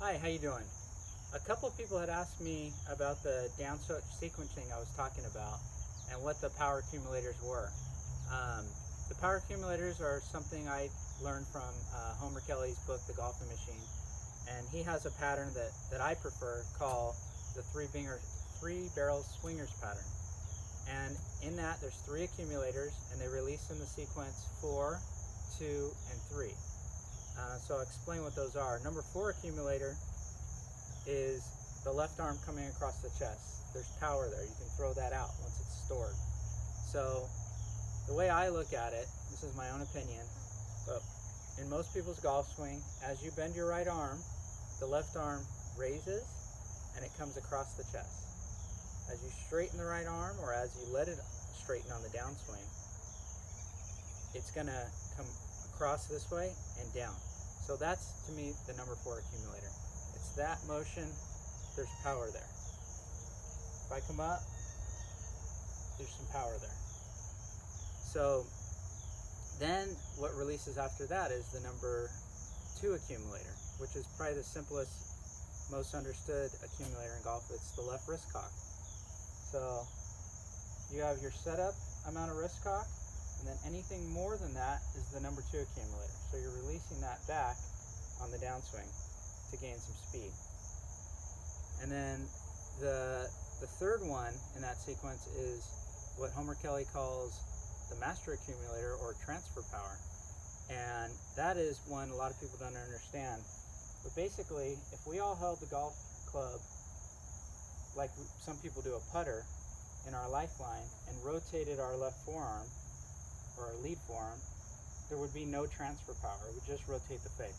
Hi, how you doing? A couple of people had asked me about the downswitch sequencing I was talking about and what the power accumulators were. The power accumulators are something I learned from Homer Kelly's book, The Golfing Machine, and he has a pattern that I prefer called the three barrel swingers pattern. And in that, there's three accumulators, and they release in the sequence 4, 2, and 3. So I'll explain what those are. Number 4 accumulator is the left arm coming across the chest. There's power there. You can throw that out once it's stored. So the way I look at it, this is my own opinion, but in most people's golf swing, as you bend your right arm, the left arm raises and it comes across the chest. As you straighten the right arm, or as you let it straighten on the downswing, it's going to come across this way and down. So that's, to me, the number 4 accumulator. It's that motion, there's power there. If I come up, there's some power there. So then what releases after that is the number 2 accumulator, which is probably the simplest, most understood accumulator in golf. It's the left wrist cock. So you have your setup amount of wrist cock, and then anything more than that is the number 2 accumulator. So you're releasing that back on the downswing to gain some speed. And then the third one in that sequence is what Homer Kelly calls the master accumulator, or transfer power. And that is one a lot of people don't understand. But basically, if we all held the golf club like some people do a putter in our lifeline and rotated our left forearm, or our lead forearm, there would be no transfer power. It would just rotate the face.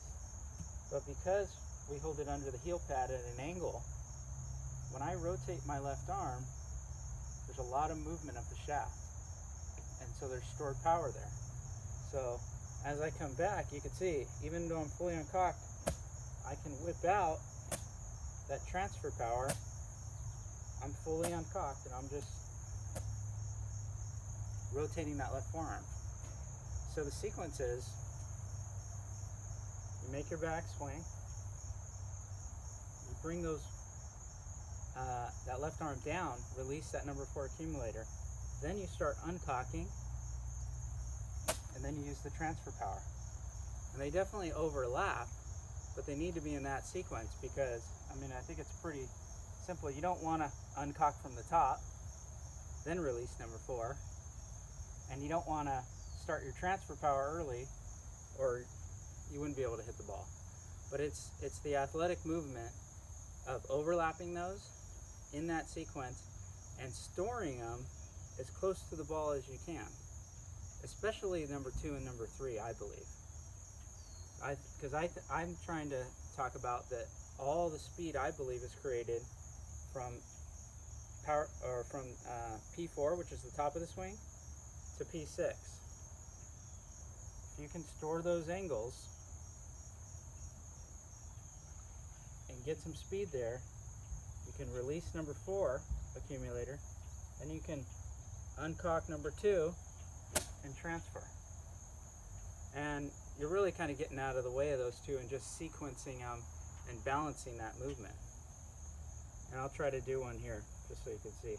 But because we hold it under the heel pad at an angle, when I rotate my left arm, there's a lot of movement of the shaft. And so there's stored power there. So as I come back, you can see, even though I'm fully uncocked, I can whip out that transfer power. I'm fully uncocked and I'm just rotating that left forearm. So the sequence is, you make your back swing, you bring that left arm down, release that number 4 accumulator, then you start uncocking, and then you use the transfer power. And they definitely overlap, but they need to be in that sequence because, I think it's pretty simple. You don't want to uncock from the top, then release number 4, and you don't want to start your transfer power early, or you wouldn't be able to hit the ball. But it's the athletic movement of overlapping those in that sequence and storing them as close to the ball as you can, especially number 2 and number 3, I believe. Because I'm trying to talk about that all the speed, I believe, is created from power, or from P4, which is the top of the swing, to P6. If you can store those angles and get some speed there, you can release number 4 accumulator, and you can uncock number 2 and transfer. And you're really kind of getting out of the way of those two and just sequencing them and balancing that movement. And I'll try to do one here just so you can see.